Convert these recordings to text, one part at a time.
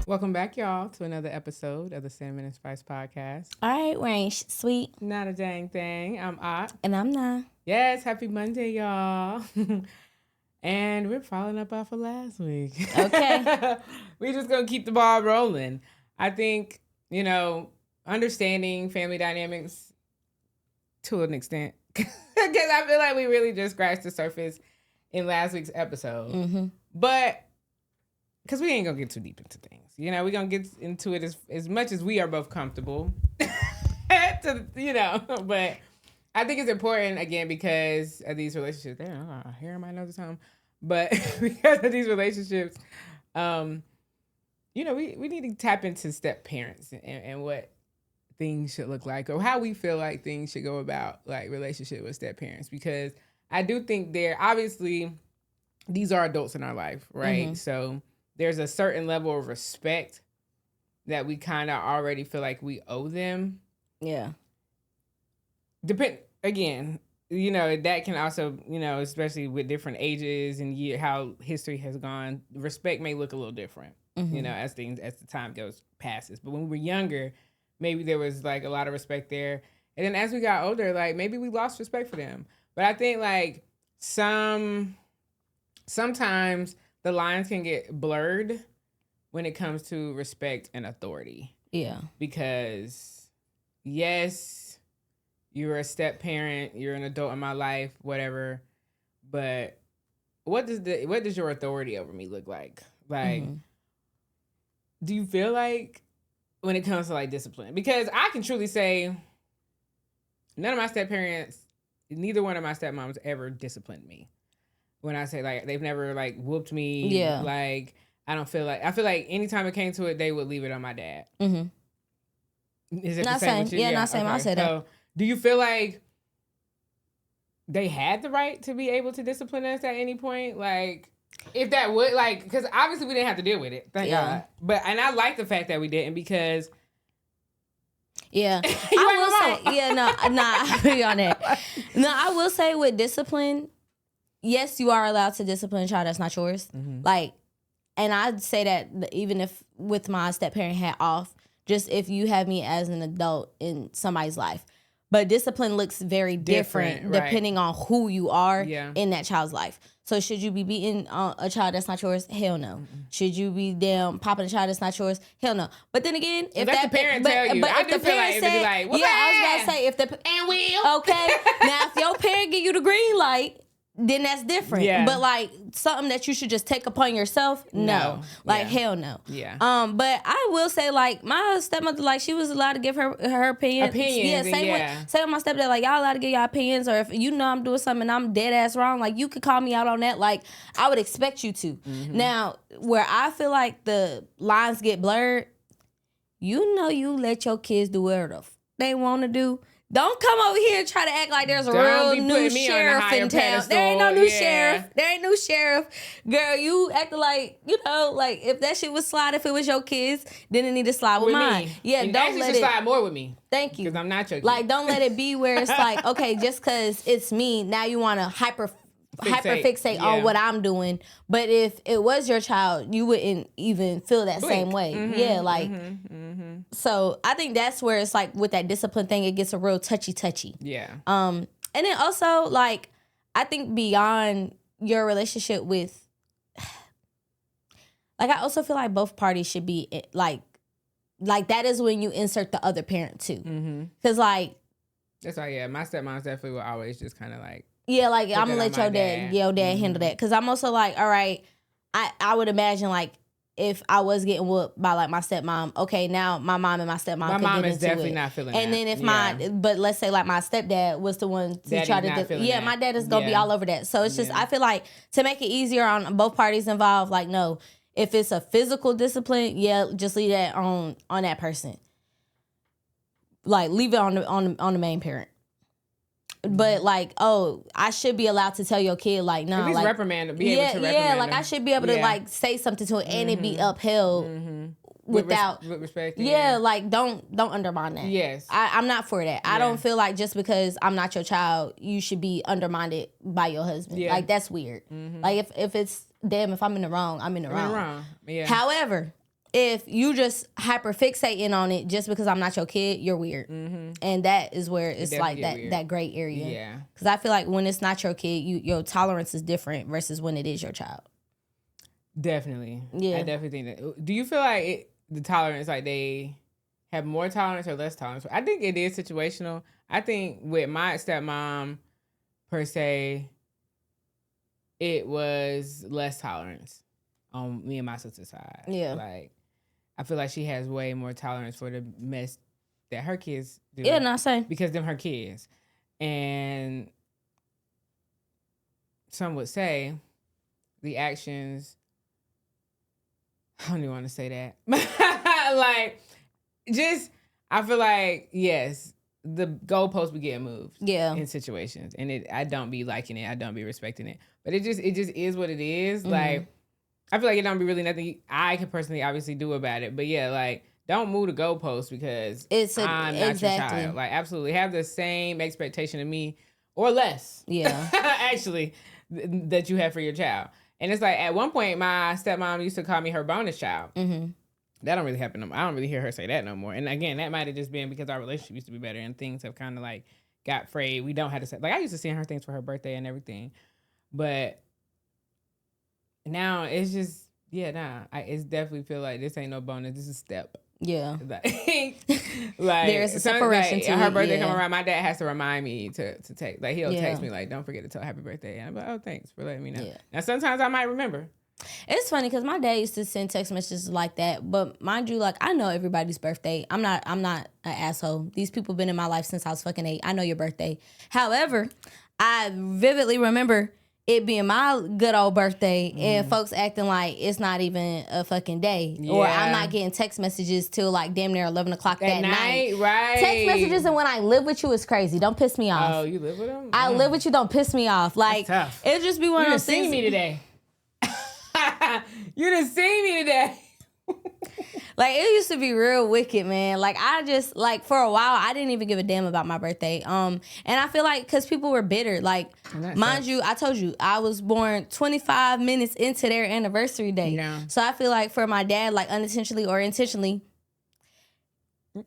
Welcome back, y'all, to another episode of the Cinnamon and Spice Podcast. All right, Range, sweet. Not a dang thing. I'm Ott. And I'm not. Yes, happy Monday, y'all. And we're following up off of last week. Okay. We're just going to keep the ball rolling. I think, understanding family dynamics to an extent. Because I feel like we really just scratched the surface in last week's episode. Mm-hmm. But because we ain't going to get too deep into things. We're going to get into it as much as we are both comfortable. But I think it's important, again, because of these relationships. Damn, I hear my another time. But because of these relationships, we need to tap into step parents and what things should look like or how we feel like things should go about, like, relationship with step parents. Because I do think obviously, these are adults in our life, right? Mm-hmm. So there's a certain level of respect that we kind of already feel like we owe them. Yeah. Again, that can also, especially with different ages and how history has gone, respect may look a little different, Mm-hmm. as the time passes. But when we were younger, maybe there was like a lot of respect there. And then as we got older, like maybe we lost respect for them. But I think like sometimes the lines can get blurred when it comes to respect and authority. Yeah. Because yes, you're a step parent, you're an adult in my life, whatever. But what does your authority over me look like? Like, mm-hmm. Do you feel like when it comes to like discipline? Because I can truly say none of my step parents, neither one of my stepmoms ever disciplined me. When I say like they've never like whooped me, yeah. Like I feel like anytime it came to it, they would leave it on my dad. Mm-hmm. Is it not the same saying, with you? yeah, not saying. Okay. I said that. So, do you feel like they had the right to be able to discipline us at any point? Like, if that would because obviously we didn't have to deal with it, thank God. And I like the fact that we didn't because. Yeah, I will say. Yeah, no, I feel you on that. No, I will say with discipline. Yes, you are allowed to discipline a child that's not yours. Mm-hmm. And I'd say that even if with my step-parent hat off, just if you have me as an adult in somebody's life. But discipline looks very different right. Depending on who you are in that child's life. So should you be beating a child that's not yours? Hell no. Mm-hmm. Should you be popping a child that's not yours? Hell no. But then again, if the parent tell you, but I if do the feel parent like said, it'd be like, well, yeah, I was gonna say if the and will okay. Now if your parent give you the green light, then that's different. Yeah. But like something that you should just take upon yourself, no. Hell no. Yeah. But I will say like my stepmother, like she was allowed to give her opinions. Yeah, same with my stepdad, like y'all allowed to give y'all opinions, or if I'm doing something and I'm dead ass wrong, like you could call me out on that. Like I would expect you to. Mm-hmm. Now, where I feel like the lines get blurred, you let your kids do whatever they want to do. Don't come over here and try to act like there's a real new sheriff in town. There ain't no new sheriff. There ain't no sheriff. Girl, you acting like, like if that shit would slide if it was your kids, then it need to slide with mine. Me. Yeah, and don't let it slide more with me. Thank you. Because I'm not your kid. Like, don't let it be where it's like, okay, just because it's me, now you want to hyper fixate on what I'm doing. But if it was your child, you wouldn't even feel that same way. Mm-hmm, yeah, like. Mm-hmm. So I think that's where it's like with that discipline thing, it gets a real touchy. Yeah. And then also like I think beyond your relationship with, like I also feel like both parties should be like that is when you insert the other parent too, because like that's why my stepmoms definitely will always just kind of like. Yeah, like I'm gonna let your dad handle that. Cause I'm also like, all right, I would imagine like if I was getting whooped by like my stepmom, okay, now my mom and my stepmom. My mom is definitely not feeling and that. And then if but let's say like my stepdad was the one to try to my dad is gonna be all over that. So it's just I feel like to make it easier on both parties involved, like no, if it's a physical discipline, just leave that on that person. Like leave it on the main parent. But like, I should be allowed to tell your kid like, no, at least like reprimand, be able to reprimand like them. I should be able to like say something to it and it be upheld without with respect. Yeah, like don't undermine that. Yes, I'm not for that. I don't feel like just because I'm not your child, you should be undermined by your husband. Yeah. Like that's weird. Mm-hmm. Like if it's if I'm in the wrong, I'm in the wrong. Yeah. However, if you just hyper fixating on it just because I'm not your kid, you're weird. Mm-hmm. And that is where it's like that gray area. Yeah. Because I feel like when it's not your kid, your tolerance is different versus when it is your child. Definitely. Yeah. I definitely think that. Do you feel like the tolerance, like they have more tolerance or less tolerance? I think it is situational. I think with my stepmom, per se, it was less tolerance on me and my sister's side. Yeah. Like, I feel like she has way more tolerance for the mess that her kids do. Yeah, not saying. Because them her kids. And some would say the actions, I don't even want to say that. Like, just, I feel like, yes, the goalposts be getting moved. Yeah. In situations. And I don't be liking it. I don't be respecting it. But it just is what it is. Mm-hmm. Like, I feel like it don't be really nothing I can personally obviously do about it. But yeah, like, don't move the goalposts because I'm not your child. Like, absolutely. Have the same expectation of me or less. Yeah. Actually, that you have for your child. And it's like, at one point, my stepmom used to call me her bonus child. Mm-hmm. That don't really happen no more. I don't really hear her say that no more. And again, that might have just been because our relationship used to be better and things have kind of like got frayed. We don't have to say, like, I used to send her things for her birthday and everything. But now it's just, it's definitely feel like this ain't no bonus. This is a step. Yeah. Like there's a separation to her birthday come around, my dad has to remind me to take, like, he'll text me like, don't forget to tell happy birthday. And I'm like, oh, thanks for letting me know. Yeah. Now sometimes I might remember. It's funny because my dad used to send text messages like that, but mind you, like, I know everybody's birthday. I'm not an asshole. These people been in my life since I was fucking 8. I know your birthday. However, I vividly remember it being my good old birthday and folks acting like it's not even a fucking day. Yeah. Or I'm not getting text messages till like damn near 11 o'clock that night. Right. Text messages and when I live with you is crazy. Don't piss me off. Oh, you live with them? I live with you. Don't piss me off. Like, it'll just be one of those things. You done seen me today. You done seen me today. Like, it used to be real wicked, man. Like, I just, like, for a while, I didn't even give a damn about my birthday. And I feel like, because people were bitter. Like, mind you, I told you, I was born 25 minutes into their anniversary day. Yeah. So I feel like for my dad, like, unintentionally or intentionally,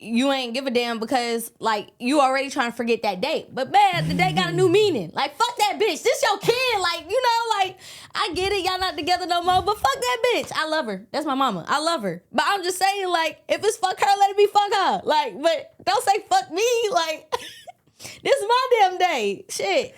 you ain't give a damn because, like, you already trying to forget that date. But, man, the date got a new meaning. Like, fuck that bitch. This your kid. Like, you know, like, I get it. Y'all not together no more. But fuck that bitch. I love her. That's my mama. I love her. But I'm just saying, like, if it's fuck her, let it be fuck her. Like, but don't say fuck me. Like, this is my damn day. Shit.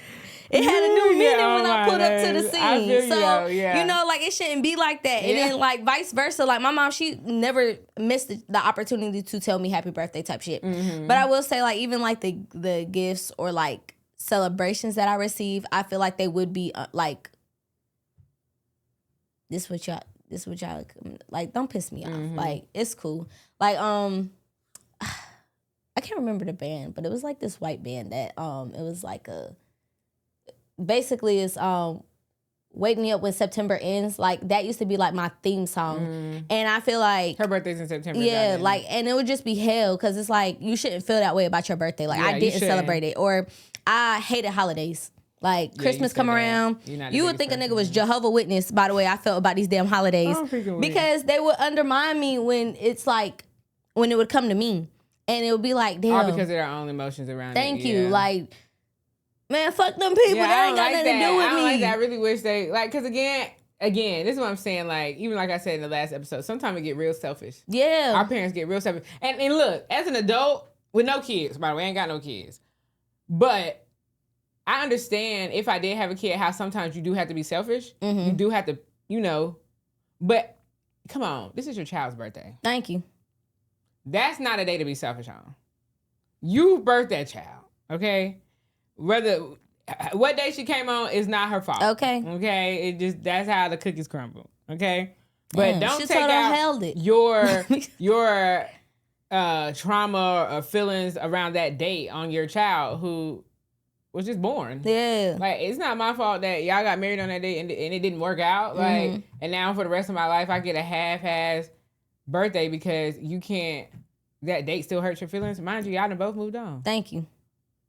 It had a new meaning when I pulled up to the scene. So, you know, like, it shouldn't be like that. And then, like, vice versa. Like, my mom, she never missed the opportunity to tell me happy birthday type shit. Mm-hmm. But I will say, like, even, like, the gifts or, like, celebrations that I receive, I feel like they would be, like, this what y'all, like, don't piss me off. Like, it's cool. Like, I can't remember the band, but it was, like, this white band that, it was, like, basically it's Wake Me Up When September Ends. Like, that used to be like my theme song. And I feel like her birthday's in September. Yeah, like, and it would just be hell because it's like you shouldn't feel that way about your birthday. Like, I didn't celebrate it, or I hated holidays. Like, Christmas come around, you would think a nigga was Jehovah's Witness, by the way I felt about these damn holidays. Because they would undermine me when it's like, when it would come to me. And it would be like, damn. All because of their own emotions around Thank you. Like, man, fuck them people. They ain't got nothing to do with me. I don't like that. I really wish they, like, because again, this is what I'm saying. Like, even like I said in the last episode, sometimes we get real selfish. Yeah. Our parents get real selfish. And look, as an adult with no kids, by the way, I ain't got no kids. But I understand if I did have a kid, how sometimes you do have to be selfish. Mm-hmm. You do have to, you know. But come on, this is your child's birthday. Thank you. That's not a day to be selfish on. You birthed that child, okay? Whether what day she came on is not her fault. Okay. It just, that's how the cookies crumble. Okay. But don't take out your trauma or feelings around that date on your child who was just born. Yeah. Like, it's not my fault that y'all got married on that day and it didn't work out. Like, and now for the rest of my life I get a half-ass birthday because you can't. That date still hurts your feelings. Mind you, y'all done both moved on. Thank you.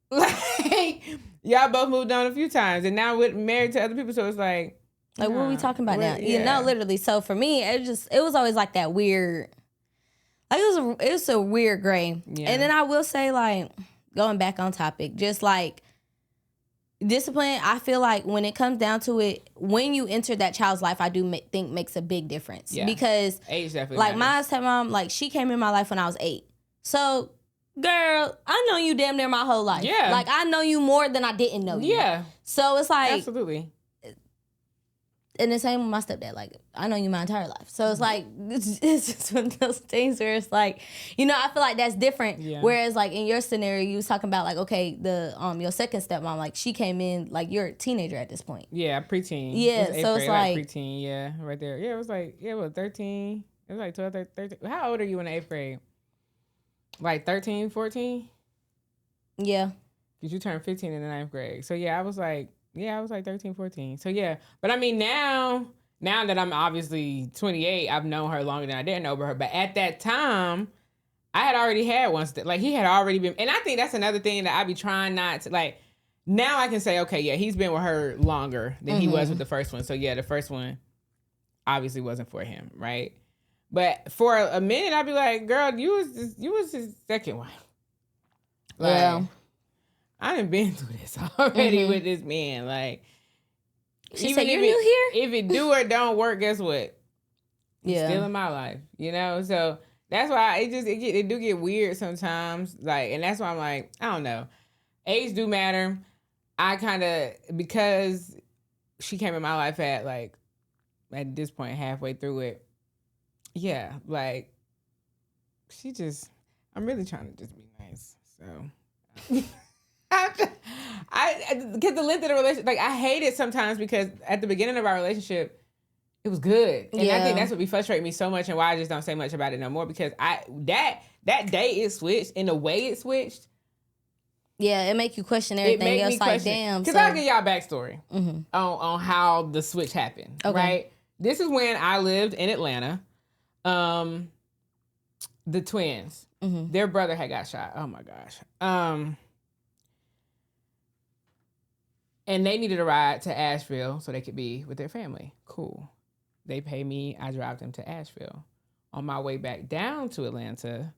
Like y'all both moved on a few times, and now we're married to other people. So it's like what are we talking about now? Yeah. You know, literally. So for me, it was always like that weird. Like it was a weird gray. Yeah. And then I will say, like, going back on topic, just like discipline, I feel like when it comes down to it, when you enter that child's life, I do think makes a big difference. Yeah. Because age definitely like matters. my stepmom, like she came in my life when I was 8. So girl, I know you damn near my whole life. Yeah. Like I know you more than I didn't know you. Yeah. So it's like absolutely. And the same with my stepdad. Like, I know you my entire life. So it's like, it's just one of those things where it's like, you know, I feel like that's different. Yeah. Whereas, like, in your scenario, you was talking about, like, okay, your second stepmom, like, she came in, like, you're a teenager at this point. Yeah, preteen. Yeah, so it's like preteen, yeah, right there. Yeah, it was like, 13. It was like 12, 13. How old are you in the 8th grade? Like 13, 14? Yeah. Because you turned 15 in the 9th grade. So, yeah, I was like 13, 14. So, yeah. But, I mean, now that I'm obviously 28, I've known her longer than I didn't know her. But at that time, I had already had one. Like, he had already been. And I think that's another thing that I be trying not to, like, now I can say, okay, yeah, he's been with her longer than he was with the first one. So, yeah, the first one obviously wasn't for him, right? But for a minute, I'd be like, girl, you was his second wife. Like, yeah. I done been through this already with this man. Like, she said, "You're new here." If it do or don't work, guess what? It's still in my life, you know. So that's why it do get weird sometimes. Like, and that's why I'm like, I don't know. Age do matter. I kind of, because she came in my life at this point halfway through it. Yeah, like I'm really trying to just be nice. So. I get the length of the relationship. Like, I hate it sometimes because at the beginning of our relationship, it was good, and I think that's what be frustrating me so much, and why I just don't say much about it no more. Because that day it switched, and the way it switched, it make you question everything else. Like, damn. Because I'll give y'all a backstory on how the switch happened. Okay. Right, this is when I lived in Atlanta. The twins, their brother had got shot. Oh my gosh. And they needed a ride to Asheville so they could be with their family. Cool. They pay me. I drive them to Asheville. On my way back down to Atlanta,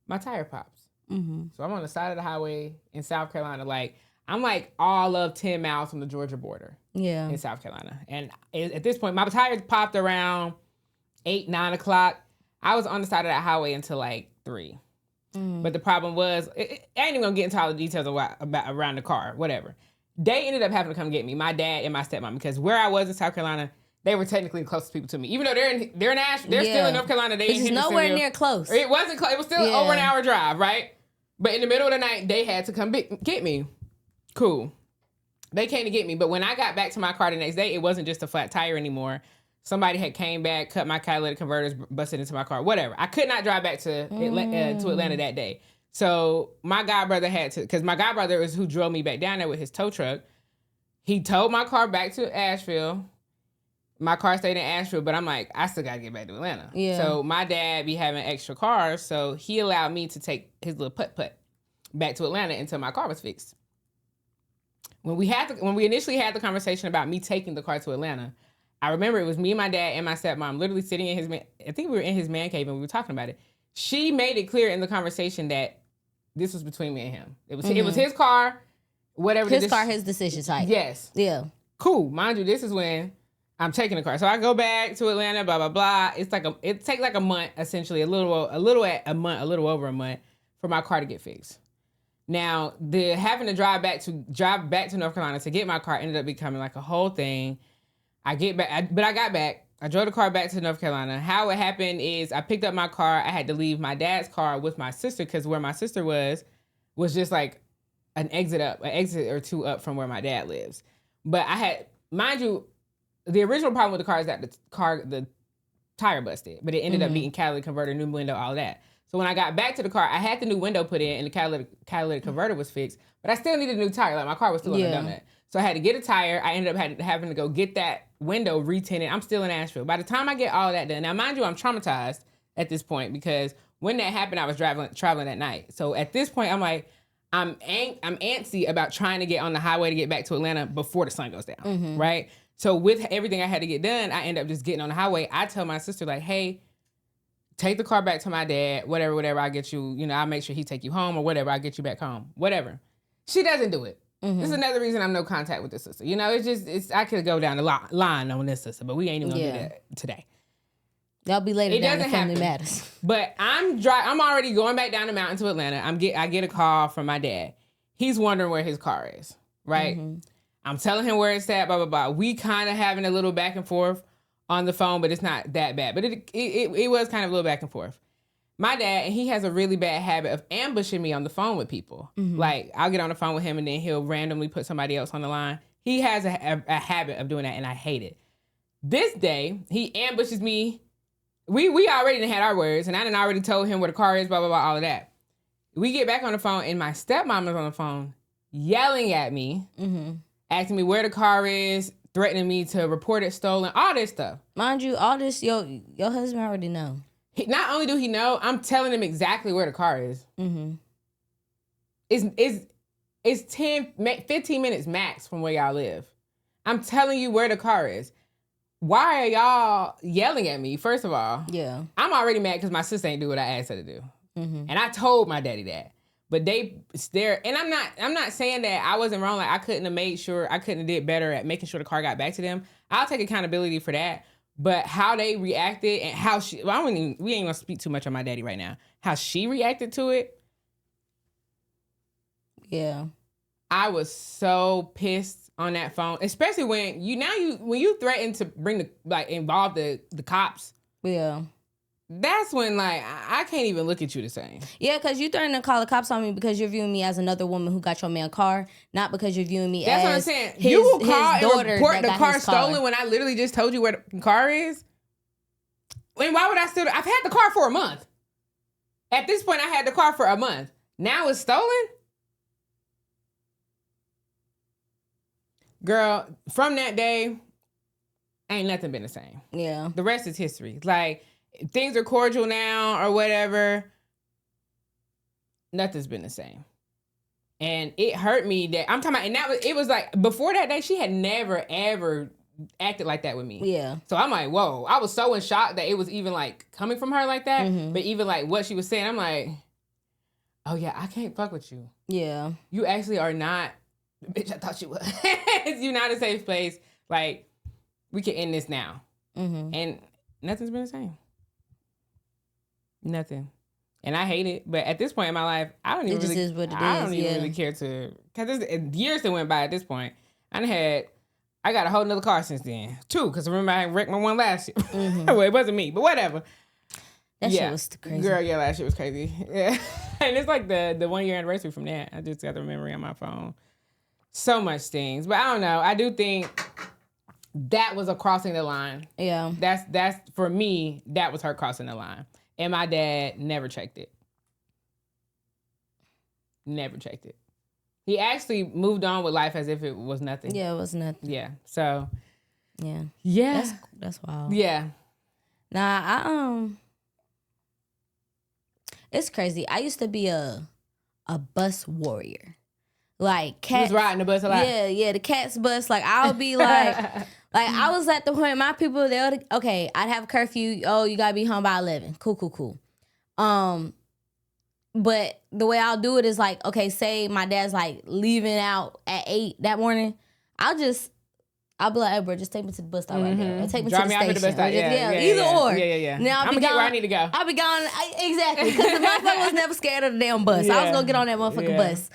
my tire pops. So I'm on the side of the highway in South Carolina. Like, I'm like all of 10 miles from the Georgia border. Yeah. In South Carolina. And at this point, my tires popped around 8, 9 o'clock. I was on the side of that highway until like 3. But the problem was, I ain't even gonna get into all the details about around the car, whatever. They ended up having to come get me, my dad and my stepmom, because where I was in South Carolina, they were technically the closest people to me. Even though they're in Asheville, they're still in North Carolina. They ain't nowhere near close. It wasn't close. It was still over an hour drive, right? But in the middle of the night, they had to come get me. Cool. They came to get me. But when I got back to my car the next day, it wasn't just a flat tire anymore. Somebody had came back, cut my catalytic converters, busted into my car, whatever. I could not drive back to Atlanta that day. So my godbrother had to, because my godbrother is who drove me back down there with his tow truck. He towed my car back to Asheville. My car stayed in Asheville, but I'm like, I still got to get back to Atlanta. Yeah. So my dad be having extra cars, so he allowed me to take his little putt-putt back to Atlanta until my car was fixed. When we initially had the conversation about me taking the car to Atlanta, I remember it was me, my dad, and my stepmom literally sitting in his I think we were in his man cave and we were talking about it. She made it clear in the conversation that this was between me and him. It was his car, whatever. His car, his decision type. Yes. Yeah. Cool. Mind you, this is when I'm taking the car. So I go back to Atlanta, blah, blah, blah. It takes like a month, essentially, a little over a month for my car to get fixed. Now, the having to drive back to North Carolina to get my car ended up becoming like a whole thing. I get back, but I got back. I drove the car back to North Carolina. How it happened is I picked up my car. I had to leave my dad's car with my sister because where my sister was just like an exit or two up from where my dad lives. But I had, mind you, the original problem with the car is that the tire busted, but it ended up being catalytic converter, new window, all of that. So when I got back to the car, I had the new window put in and the catalytic converter was fixed, but I still needed a new tire. Like, my car was still on the donut. So I had to get a tire. I ended up having to go get that window retinted. I'm still in Asheville. By the time I get all of that done, now mind you, I'm traumatized at this point, because when that happened, I was traveling at night. So at this point, I'm like, I'm antsy about trying to get on the highway to get back to Atlanta before the sun goes down, right? So with everything I had to get done, I end up just getting on the highway. I tell my sister, like, hey, take the car back to my dad, whatever, I'll get you, I'll make sure he take you home or whatever, I'll get you back home, whatever. She doesn't do it. This is another reason I'm no contact with this sister. I could go down the line on this sister, but we ain't even gonna do that today. That'll be later. It down doesn't Family Matters. But I'm already going back down the mountain to Atlanta. I get a call from my dad. He's wondering where his car is, right? I'm telling him where it's at, blah, blah, blah. We kind of having a little back and forth on the phone, but it's not that bad. But it was kind of a little back and forth. My dad, he has a really bad habit of ambushing me on the phone with people. Like, I'll get on the phone with him and then he'll randomly put somebody else on the line. He has a habit of doing that, and I hate it. This day, he ambushes me. We already had our words, and I done already told him where the car is, blah, blah, blah, all of that. We get back on the phone, and my stepmom is on the phone yelling at me, asking me where the car is, threatening me to report it stolen, all this stuff. Mind you, all this, your husband already know. Not only do he know, I'm telling him exactly where the car is. It's 15 minutes max from where y'all live. I'm telling you where the car is. Why are y'all yelling at me, first of all? Yeah. I'm already mad because my sister ain't do what I asked her to do. And I told my daddy that. But and I'm not saying that I wasn't wrong. Like, I couldn't have did better at making sure the car got back to them. I'll take accountability for that. But how they reacted and how we ain't gonna speak too much on my daddy right now. How she reacted to it. Yeah. I was so pissed on that phone, especially when you threaten to involve the cops. Yeah. That's when, like, I can't even look at you the same. Yeah, because you threatening to call the cops on me because you're viewing me as another woman who got your man a car, not because you're viewing me That's as what I'm saying. You will call and report the car stolen when I literally just told you where the car is? And why would I still... I've had the car for a month. At this point, I had the car for a month. Now it's stolen? Girl, from that day, ain't nothing been the same. Yeah. The rest is history. Like... Things are cordial now or whatever. Nothing's been the same. And it hurt me that I'm talking about, and it was like, before that day, she had never, ever acted like that with me. Yeah. So I'm like, whoa. I was so in shock that it was even like coming from her like that. But even like what she was saying, I'm like, oh yeah, I can't fuck with you. Yeah. You actually are not the bitch I thought you was. You're not a safe place. Like, we can end this now. And nothing's been the same. Nothing. And I hate it. But at this point in my life, I don't even really care to... Because years that went by at this point. I got a whole nother car since then. 2, because remember I wrecked my one last year. Well, it wasn't me, but whatever. That shit was crazy. Girl, yeah, last year was crazy. Yeah. And it's like the 1 year anniversary from that. I just got the memory on my phone. So much things. But I don't know. I do think that was a crossing the line. Yeah. That's for me, that was her crossing the line. And my dad never checked it. Never checked it. He actually moved on with life as if it was nothing. Yeah, it was nothing. Yeah. So. Yeah. Yeah. That's wild. Yeah. Nah, it's crazy. I used to be a bus warrior. Like, cats. You was riding the bus a lot? Yeah, the cat's bus. Like, I'll be like, I was at the point, my people, I'd have a curfew. Oh, you gotta be home by 11. Cool. But the way I'll do it is like, okay, say my dad's like leaving out at 8 that morning. I'll be like, hey, bro, just take me to the bus stop right there. Or take me to the station. To the bus stop. Either or. Yeah. Now I'm gonna get where I need to go. I'll be gone. Exactly. Because the motherfucker was never scared of the damn bus. I was gonna get on that motherfucking bus.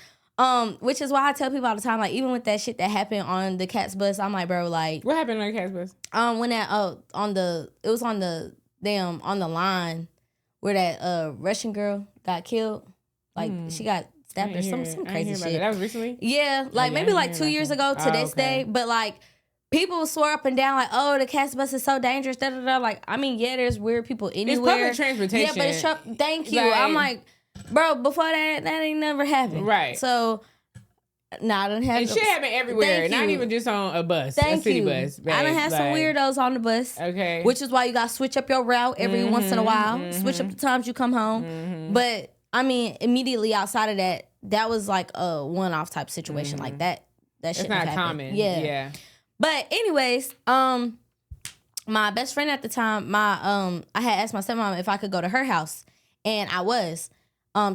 Which is why I tell people all the time, like, even with that shit that happened on the cat's bus, I'm like, bro, like, what happened on the cat's bus? When that on the line where that Russian girl got killed, like she got stabbed or some crazy shit. That was recently? Yeah, like maybe like 2 years ago to this day, but like people swear up and down like, oh, the cat's bus is so dangerous. Da da da. Like, I mean, yeah, there's weird people anywhere. It's public transportation. Yeah, but thank you. Like, I'm like, bro, before that ain't never happened. Right. So, Nah, I don't have. And shit happen everywhere, not even just on a bus, a city bus. Babe. I done had some weirdos on the bus. Okay. Which is why you got to switch up your route every once in a while. Switch up the times you come home. But, I mean, immediately outside of that, that was like a one-off type situation like that. That shit not common. Yeah. But anyways, my best friend at the time, I had asked my stepmom if I could go to her house, and I was.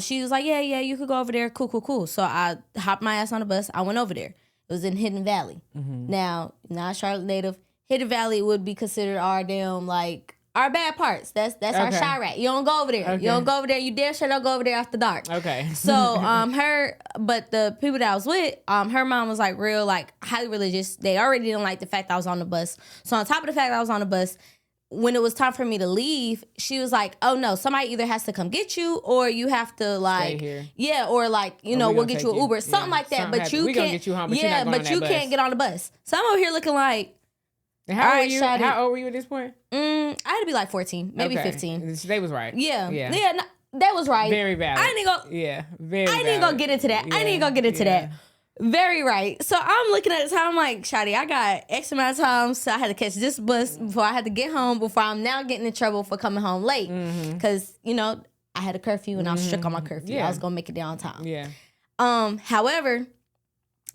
She was like, yeah, you could go over there. Cool. So I hopped my ass on the bus. I went over there. It was in Hidden Valley. Now, not Charlotte native. Hidden Valley would be considered our damn, like, our bad parts. That's our Chirac. You don't go over there. You don't go over there. You damn sure don't go over there after dark. Okay. So but the people that I was with, her mom was like real, like highly religious. They already didn't like the fact I was on the bus. So on top of the fact that I was on the bus, when it was time for me to leave, she was like, oh no, somebody either has to come get you or you have to like, stay here. Yeah, or like, we'll get you an Uber, something like that. But you can't get you home, but you're not going on that bus. Can't get on the bus. So I'm over here looking like, how old were you at this point? I had to be like 14, maybe 15. They was right. Yeah. No, that was right. Very valid. I ain't gonna get into that. I ain't gonna get into that. Very right. So I'm looking at the time, I'm like, Shawty, I got X amount of time, so I had to catch this bus before I had to get home, before I'm now getting in trouble for coming home late. Because, I had a curfew and I was strict on my curfew. I was gonna make it there on time. Yeah. However,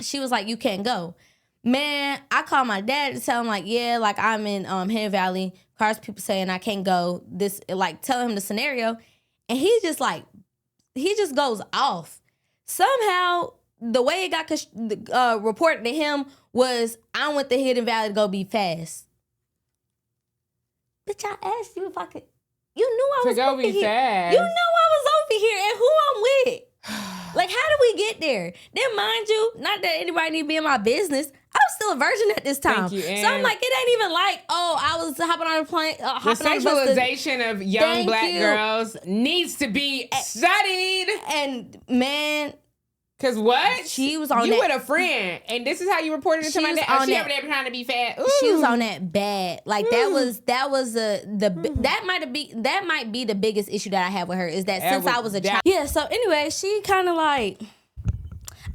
she was like, you can't go. Man, I called my dad to tell him, like, yeah, like, I'm in Hidden Valley. Cars, people saying I can't go. This, like, telling him the scenario. And he just goes off. Somehow, the way it got reported to him was, I went to Hidden Valley to go be fast. Bitch, I asked you if I could. You knew I was over here. To go be fast. You knew I was over here and who I'm with. Like, how did we get there? Then, mind you, not that anybody need to be in my business. I was still a virgin at this time. Thank you, so I'm like, it ain't even like, I was hopping on a plane. The sexualization of young black girls needs to be studied. And man, cause what? She was on you with a friend, and this is how you reported it to my dad. She over there trying to be fat. Ooh. She was on that bad. Like that might be the biggest issue that I have with her is that since I was a child. Yeah. So anyway, she kind of like.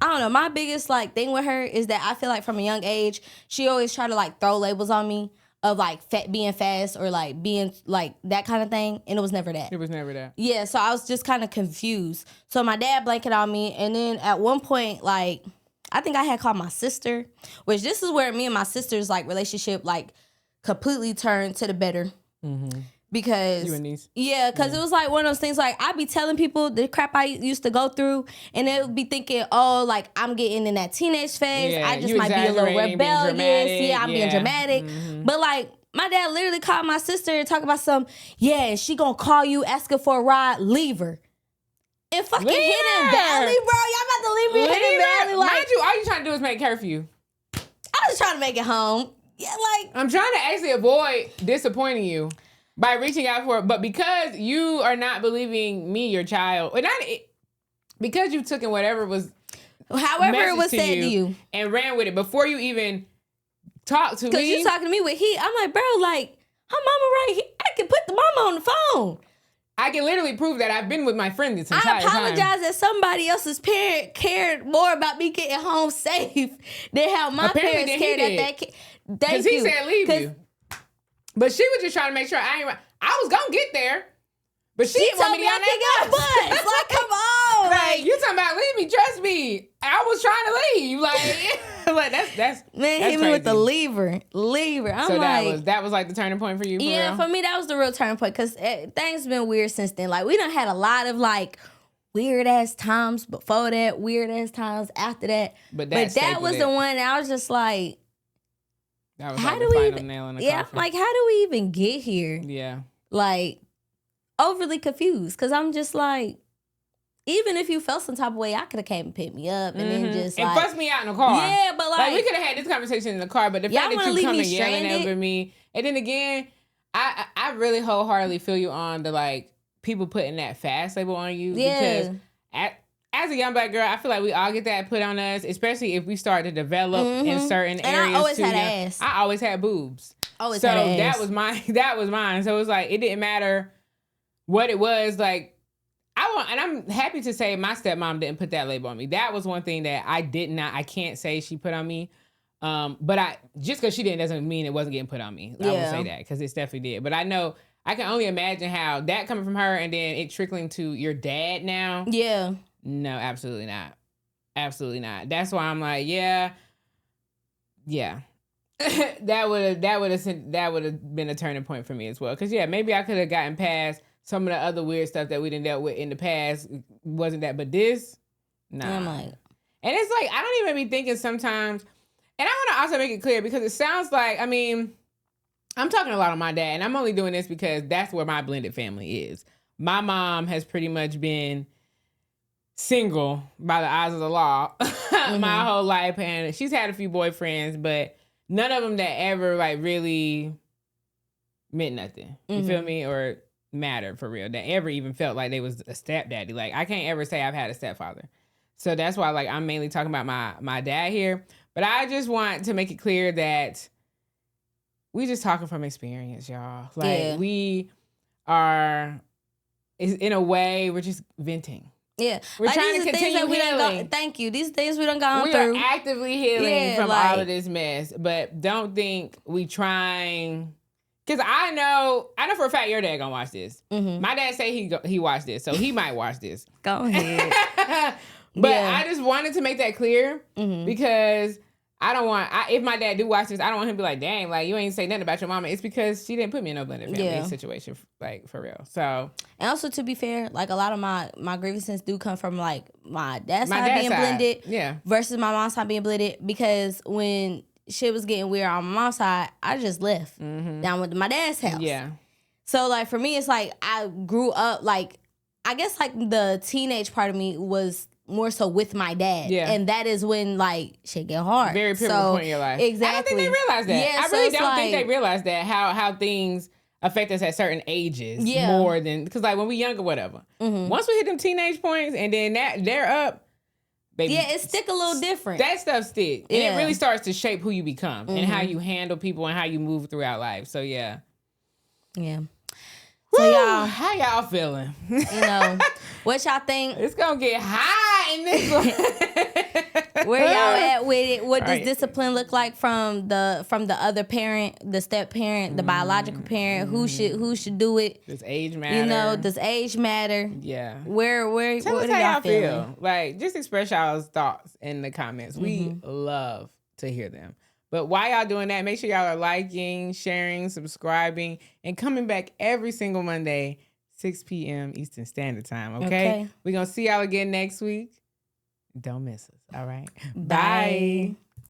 I don't know. My biggest like thing with her is that I feel like from a young age, she always tried to like throw labels on me of like being fast or like being like that kind of thing. And it was never that. It was never that. Yeah. So I was just kind of confused. So my dad blanketed on me. And then at one point, like, I think I had called my sister, which this is where me and my sister's like relationship like completely turned to the better. Mm-hmm. Because you and these. Yeah, because it was like one of those things like I'd be telling people the crap I used to go through and they would be thinking, oh, like I'm getting in that teenage phase. Yeah, I just might be a little rebellious. Yeah, I'm being dramatic. Mm-hmm. But like my dad literally called my sister and talk about she gonna call you asking for a ride, leave her. In fucking Hidden Valley, bro. Y'all about to leave me in Hidden Valley. Like, mind you, all you trying to do is make curfew. I was trying to make it home. Yeah, like I'm trying to actually avoid disappointing you. By reaching out for it, but because you are not believing me, your child, or not because you took in whatever was, however it was said to you, and ran with it before you even talked to me. Because you talking to me with heat, I'm like, bro, like her mama right here. I can put the mama on the phone. I can literally prove that I've been with my friend this entire time. I apologize that somebody else's parent cared more about me getting home safe than how my parents cared at that kid. Because he said leave you. But she was just trying to make sure I was gonna get there. But she didn't want me to get on that bus. Like, come on. Like, you talking about leave me, trust me. I was trying to leave. Like, that's man, hit me with the lever. I'm so like, that was like the turning point for you, real? For me, that was the real turning point. Because things been weird since then. Like, we done had a lot of, like, weird-ass times before that, weird-ass times after that. But that was the one that I was just like, that was like the final nail in the coffin. I'm like, how do we even get here? Yeah. Like, overly confused. Because I'm just like, even if you felt some type of way, I could have came and picked me up and then just and fuss me out in the car. Yeah, but like we could have had this conversation in the car, but the fact that you come and yelling over me. And then again, I really wholeheartedly feel you on the like people putting that fast label on you. Yeah. Because as a young black girl, I feel like we all get that put on us, especially if we start to develop in certain areas. And I always had ass. I always had boobs. Always had ass. That was mine. So it was like, it didn't matter what it was. Like, and I'm happy to say my stepmom didn't put that label on me. That was one thing that I can't say she put on me. But just because she didn't doesn't mean it wasn't getting put on me. I will say that because it definitely did. But I know I can only imagine how that coming from her and then it trickling to your dad now. Yeah. No, absolutely not. Absolutely not. That's why I'm like, yeah. that would have been a turning point for me as well. Because maybe I could have gotten past some of the other weird stuff that we didn't dealt with in the past. Wasn't that? But this, nah. I'm like, and it's like I don't even be thinking sometimes. And I want to also make it clear because it sounds like, I mean, I'm talking a lot on my dad, and I'm only doing this because that's where my blended family is. My mom has pretty much been single by the eyes of the law my whole life, and she's had a few boyfriends, but none of them that ever like really meant nothing. You feel me? Or mattered for real. That ever even felt like they was a stepdaddy. Like I can't ever say I've had a stepfather. So that's why like I'm mainly talking about my dad here. But I just want to make it clear that we just talking from experience, y'all. Like we are, in a way, we're just venting. Yeah, we're like trying to continue healing. Thank you. These things we done gone through. We are actively healing from all of this mess. But don't think we trying, because I know for a fact your dad gonna watch this. My dad say he watched this, so he might watch this. Go ahead. But I just wanted to make that clear because I don't want, if my dad do watch this, I don't want him to be like, dang, like you ain't say nothing about your mama. It's because she didn't put me in no blended family situation, like for real. So, and also to be fair, like a lot of my grievances do come from like my dad's side being blended, versus my mom's side being blended. Because when shit was getting weird on my mom's side, I just left down with my dad's house. Yeah. So like for me, it's like I grew up like, I guess like the teenage part of me was more so with my dad. Yeah. And that is when like shit get hard. Very pivotal point in your life. Exactly. I don't think they realize that. Yeah, I really don't think they realize that how things affect us at certain ages more than, because like when we younger, whatever. Once we hit them teenage points and then they're up, baby. Yeah, it stick a little different. That stuff stick. And it really starts to shape who you become and how you handle people and how you move throughout life. So yeah. Yeah. So y'all, how y'all feeling? You know, what y'all think? It's gonna get hot in this one. Where y'all at with it? What does discipline look like from the other parent, the step parent, the biological parent? Who should do it? Does age matter? You know, does age matter? Yeah. Where Tell us how y'all feel. Like, just express y'all's thoughts in the comments. We love to hear them. But while y'all doing that, make sure y'all are liking, sharing, subscribing, and coming back every single Monday, 6 p.m. Eastern Standard Time, okay? We're going to see y'all again next week. Don't miss us, all right? Bye.